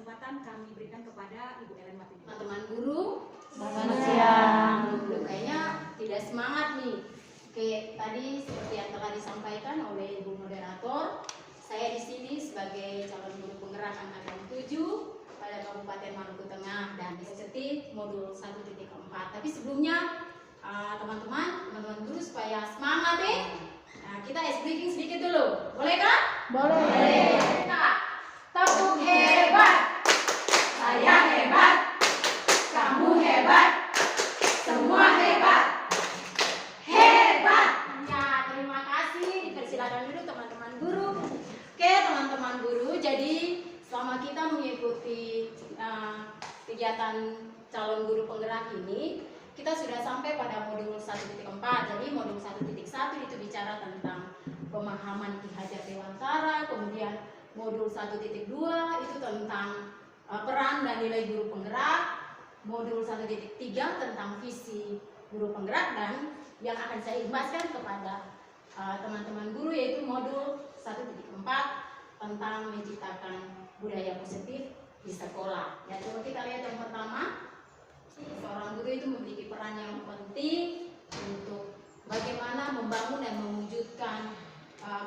kesempatan kami berikan kepada Ibu Ellen Martin. Teman-teman guru, Selamat siang. Kayaknya tidak semangat nih. Oke, tadi seperti yang telah disampaikan oleh Ibu Moderator, saya di sini sebagai calon guru penggerak angkatan 7 pada Kabupaten Maluku Tengah dan inisiatif modul 1.4. Tapi sebelumnya teman-teman guru supaya semangat nih. Nah, kita ice breaking sedikit dulu. Boleh kan? Boleh. Kita tepuk hebat. Saya hebat. Kamu hebat. Semua hebat. Hebat. Ya, terima kasih. Dipersilakan dulu teman-teman guru. Oke, teman-teman guru. Jadi selama kita mengikuti kegiatan calon guru penggerak ini, kita sudah sampai pada modul 1.4. Jadi modul 1.1 itu bicara tentang pemahaman Ki Hajar Dewantara. Kemudian modul 1.2 itu tentang peran dan nilai guru penggerak. Modul 1.3 tentang visi guru penggerak, dan yang akan saya imbaskan kepada teman-teman guru yaitu modul 1.4 tentang menciptakan budaya positif di sekolah. Ya, coba kita lihat yang pertama. Seorang guru itu memiliki peran yang penting untuk bagaimana membangun dan mewujudkan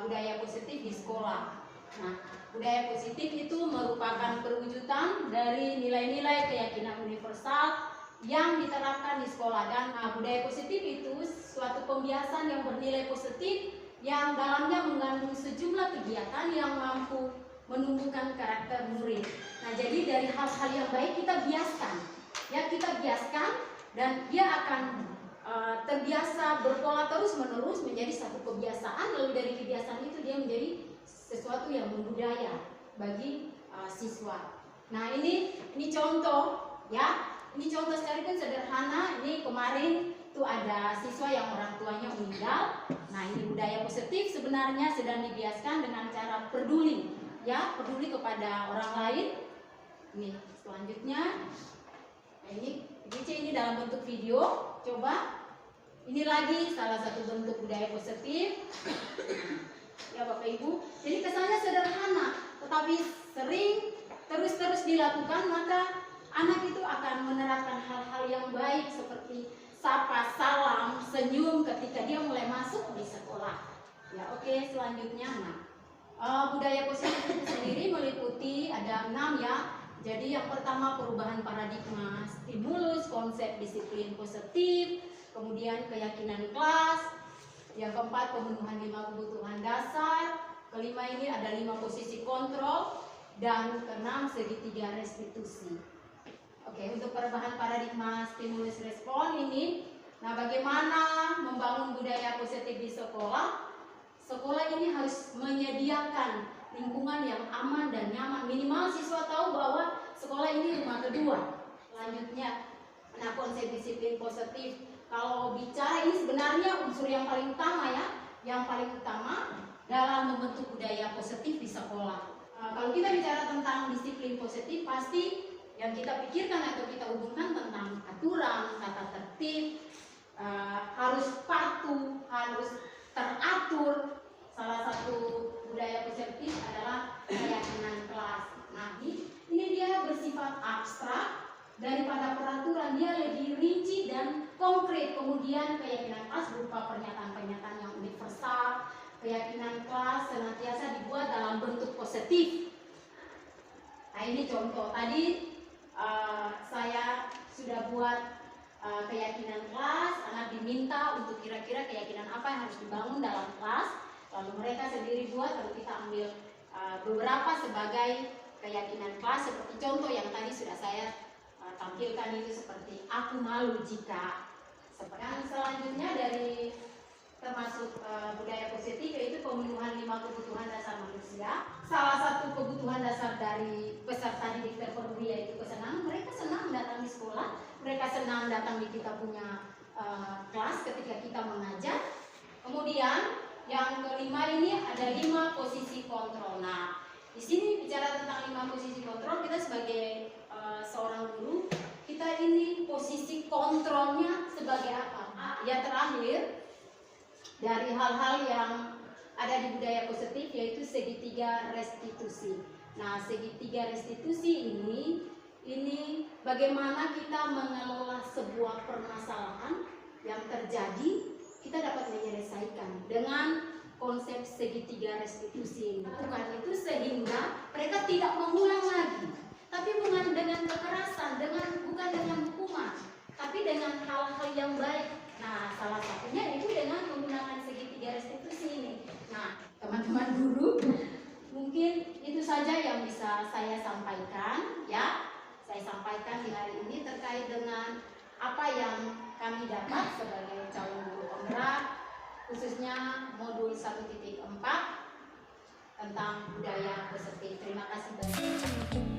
budaya positif di sekolah. Nah, budaya positif itu merupakan perwujudan dari nilai-nilai keyakinan universal yang diterapkan di sekolah. Dan budaya positif itu suatu pembiasan yang bernilai positif yang dalamnya mengandung sejumlah kegiatan yang mampu menumbuhkan karakter murid. Nah, jadi dari hal-hal yang baik kita biaskan. Ya, kita biaskan dan dia akan terbiasa berpola terus-menerus menjadi satu kebiasaan, lalu dari kebiasaan itu dia menjadi sesuatu yang membudaya bagi siswa. Nah, ini contoh ya. Ini contoh secara pun sederhana. Ini kemarin tuh ada siswa yang orang tuanya meninggal. Nah, ini budaya positif sebenarnya sedang dibiaskan dengan cara peduli, ya, peduli kepada orang lain. Nih, selanjutnya. Nah, ini dalam bentuk video. Coba. Ini lagi salah satu bentuk budaya positif. Ya, Bapak Ibu. Jadi kesannya sederhana, tetapi sering terus dilakukan, maka anak itu akan menerapkan hal-hal yang baik seperti sapa, salam, senyum ketika dia mulai masuk di sekolah. Ya, oke, selanjutnya. Budaya positif itu sendiri meliputi ada 6 ya. Jadi yang pertama perubahan paradigma stimulus, konsep disiplin positif, kemudian keyakinan kelas. Yang keempat pemenuhan 5 kebutuhan dasar. Kelima ini ada 5 posisi kontrol, dan keenam segitiga restitusi. Oke, untuk perubahan paradigma stimulus respon ini, nah bagaimana membangun budaya positif di sekolah? Sekolah ini harus menyediakan lingkungan yang aman dan nyaman. Minimal siswa tahu bahwa sekolah ini rumah kedua. Selanjutnya, nah konsep disiplin positif. Kalau bicara ini sebenarnya unsur yang paling utama ya, yang paling utama dalam membentuk budaya positif di sekolah. Kalau kita bicara tentang disiplin positif, pasti yang kita pikirkan atau kita hubungkan tentang aturan, tata tertib, harus patuh, harus teratur. Salah satu budaya positif adalah keyakinan kelas. Nah, ini dia bersifat abstrak. Daripada peraturan, dia lebih rinci dan konkret. Kemudian keyakinan kelas berupa pernyataan-pernyataan yang universal. Keyakinan kelas senantiasa dibuat dalam bentuk positif. Nah, ini contoh. Tadi saya sudah buat keyakinan kelas. Anak diminta untuk kira-kira keyakinan apa yang harus dibangun dalam kelas. Lalu mereka sendiri buat, lalu kita ambil beberapa sebagai keyakinan kelas. Seperti contoh yang tadi sudah saya tampilkan itu seperti aku malu jika. Yang selanjutnya dari termasuk budaya positif yaitu pemenuhan 5 kebutuhan dasar manusia. Salah satu kebutuhan dasar dari peserta didik terpenuhi yaitu kesenangan. Mereka senang datang di sekolah, mereka senang datang di kita punya kelas ketika kita mengajar. Kemudian yang kelima ini ada 5 posisi kontrol. Nah, di sini bicara tentang 5 posisi kontrol, kita sebagai seorang guru, kita ini posisi kontrolnya sebagai apa? Ya, terakhir dari hal-hal yang ada di budaya positif yaitu segitiga restitusi. Nah, segitiga restitusi ini bagaimana kita mengelola sebuah permasalahan yang terjadi, kita dapat menyelesaikan dengan konsep segitiga restitusi ini. Bukan itu sehingga mereka tidak mengulang lagi, tapi bukan dengan kekerasan, bukan dengan hukuman, tapi dengan hal-hal yang baik. Nah, salah satunya itu dengan menggunakan segitiga restitusi ini. Nah, teman-teman guru, mungkin itu saja yang bisa saya sampaikan, ya. Saya sampaikan di hari ini terkait dengan apa yang kami dapat sebagai calon guru penggerak, khususnya modul 1.4 tentang budaya peserta. Terima kasih banyak.